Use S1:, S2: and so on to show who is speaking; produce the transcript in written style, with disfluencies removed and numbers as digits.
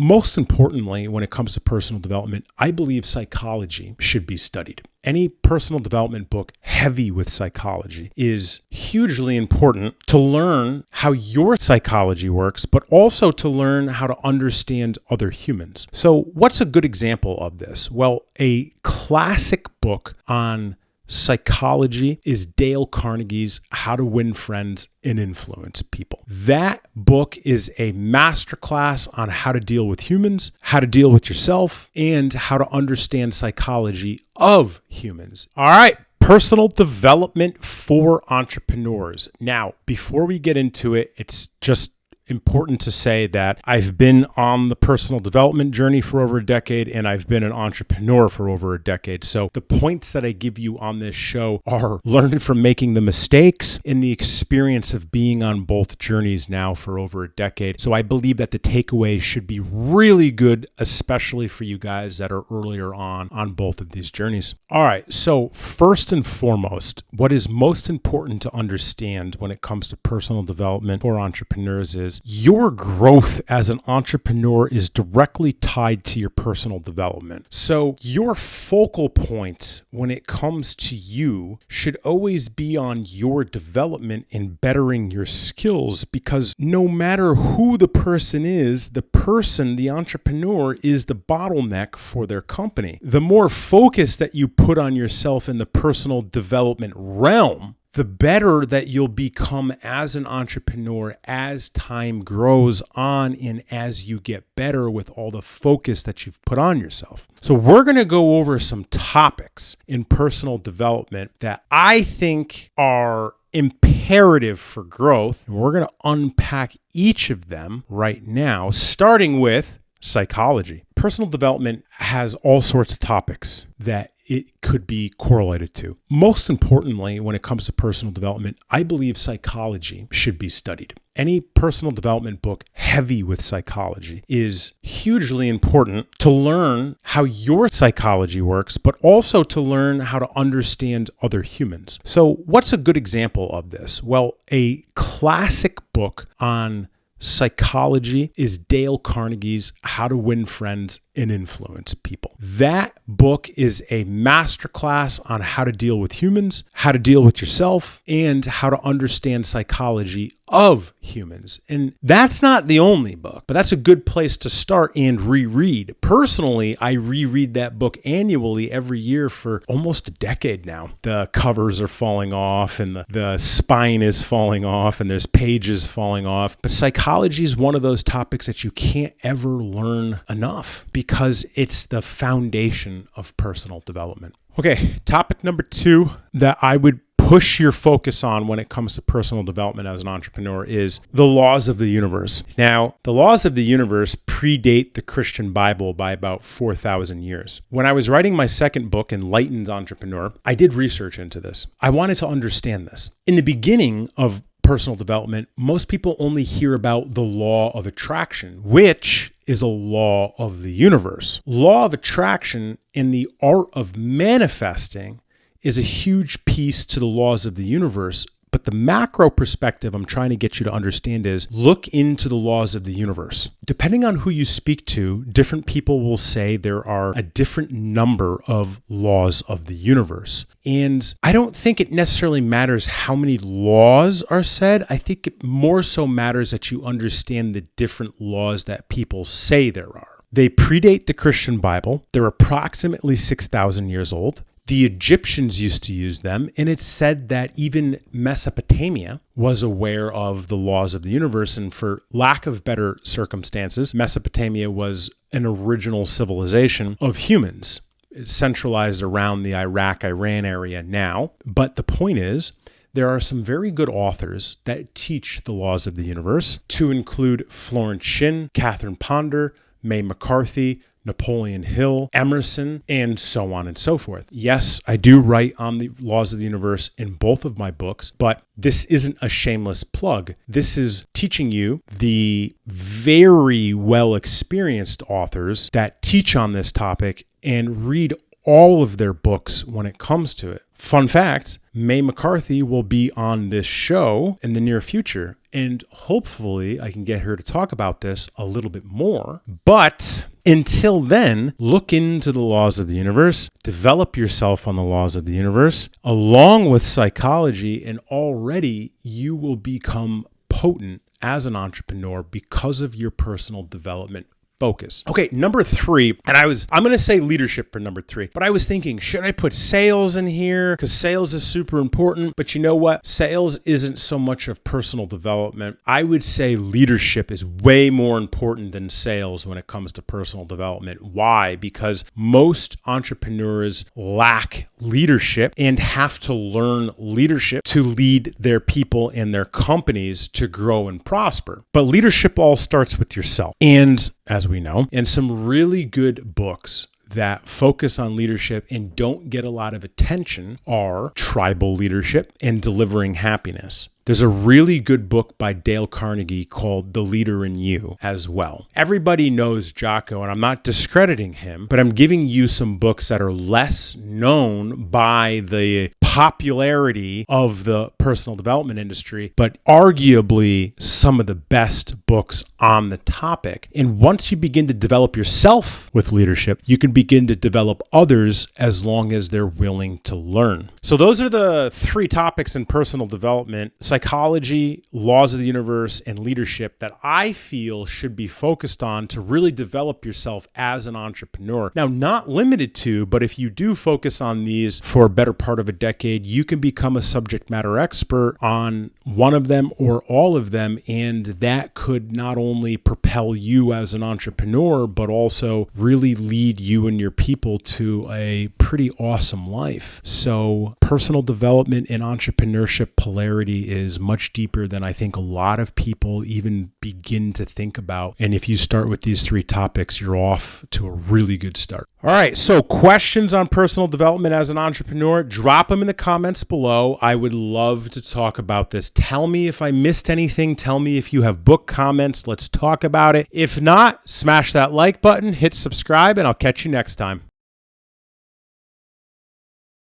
S1: Most importantly, when it comes to personal development, I believe psychology should be studied. Any personal development book heavy with psychology is hugely important to learn how your psychology works, but also to learn how to understand other humans. So what's a good example of this? Well, a classic book on psychology is Dale Carnegie's How to Win Friends and Influence People. That book is a masterclass on how to deal with humans, how to deal with yourself, and how to understand psychology of humans. All right. Personal development for entrepreneurs. Now, before we get into it, it's just important to say that I've been on the personal development journey for over a decade and I've been an entrepreneur for over a decade. So the points that I give you on this show are learned from making the mistakes and the experience of being on both journeys now for over a decade. So I believe that the takeaway should be really good, especially for you guys that are earlier on both of these journeys. All right. So first and foremost, what is most important to understand when it comes to personal development for entrepreneurs is your growth as an entrepreneur is directly tied to your personal development. So your focal point when it comes to you should always be on your development and bettering your skills, because no matter who the person is, the entrepreneur is the bottleneck for their company. The more focus that you put on yourself in the personal development realm, the better that you'll become as an entrepreneur as time grows on and as you get better with all the focus that you've put on yourself. So we're going to go over some topics in personal development that I think are imperative for growth. And we're going to unpack each of them right now, starting with psychology. Personal development has all sorts of topics that it could be correlated to. Most importantly, when it comes to personal development, I believe psychology should be studied. Any personal development book heavy with psychology is hugely important to learn how your psychology works, but also to learn how to understand other humans. So what's a good example of this? Well, a classic book on psychology is Dale Carnegie's How to Win Friends and Influence People. That book is a masterclass on how to deal with humans, how to deal with yourself, and how to understand psychology of humans. And that's not the only book, but that's a good place to start and reread. Personally, I reread that book annually every year for almost a decade now. The covers are falling off and the spine is falling off and there's pages falling off. But psychology is one of those topics that you can't ever learn enough because it's the foundation of personal development. Okay, topic number 2 that I would push your focus on when it comes to personal development as an entrepreneur is the laws of the universe. Now, the laws of the universe predate the Christian Bible by about 4,000 years. When I was writing my second book, Enlightened Entrepreneur, I did research into this. I wanted to understand this. In the beginning of personal development, most people only hear about the law of attraction, which is a law of the universe. Law of attraction in the art of manifesting is a huge piece to the laws of the universe. But the macro perspective I'm trying to get you to understand is look into the laws of the universe. Depending on who you speak to, different people will say there are a different number of laws of the universe. And I don't think it necessarily matters how many laws are said. I think it more so matters that you understand the different laws that people say there are. They predate the Christian Bible. They're approximately 6,000 years old. The Egyptians used to use them, and it's said that even Mesopotamia was aware of the laws of the universe, and for lack of better circumstances, Mesopotamia was an original civilization of humans. It's centralized around the Iraq-Iran area now, but the point is, there are some very good authors that teach the laws of the universe, to include Florence Shinn, Catherine Ponder, Mae McCarthy, Napoleon Hill, Emerson, and so on and so forth. Yes, I do write on the laws of the universe in both of my books, but this isn't a shameless plug. This is teaching you the very well experienced authors that teach on this topic and read all of their books when it comes to it. fun fact, Mae McCarthy will be on this show in the near future. And hopefully I can get her to talk about this a little bit more. But until then, look into the laws of the universe, develop yourself on the laws of the universe, along with psychology, and already you will become potent as an entrepreneur because of your personal development focus. Okay, number 3, and I'm going to say leadership for number 3, but I was thinking, should I put sales in here? Because sales is super important, but you know what? Sales isn't so much of personal development. I would say leadership is way more important than sales when it comes to personal development. Why? Because most entrepreneurs lack leadership and have to learn leadership to lead their people and their companies to grow and prosper. But leadership all starts with yourself. And as we know, and some really good books that focus on leadership and don't get a lot of attention are Tribal Leadership and Delivering Happiness. There's a really good book by Dale Carnegie called The Leader in You as well. Everybody knows Jocko, and I'm not discrediting him, but I'm giving you some books that are less known by the popularity of the personal development industry, but arguably some of the best books on the topic. And once you begin to develop yourself with leadership, you can begin to develop others as long as they're willing to learn. So those are the 3 topics in personal development: psychology, laws of the universe, and leadership that I feel should be focused on to really develop yourself as an entrepreneur. Now, not limited to, but if you do focus on these for a better part of a decade, you can become a subject matter expert on one of them or all of them, and that could not only propel you as an entrepreneur, but also really lead you and your people to a pretty awesome life. So personal development and entrepreneurship polarity is much deeper than I think a lot of people even begin to think about. And if you start with these 3 topics, you're off to a really good start. All right, so questions on personal development as an entrepreneur, drop them in the comments below. I would love to talk about this. Tell me if I missed anything. Tell me if you have book comments. Let's talk about it. If not, smash that like button, hit subscribe, and I'll catch you next time.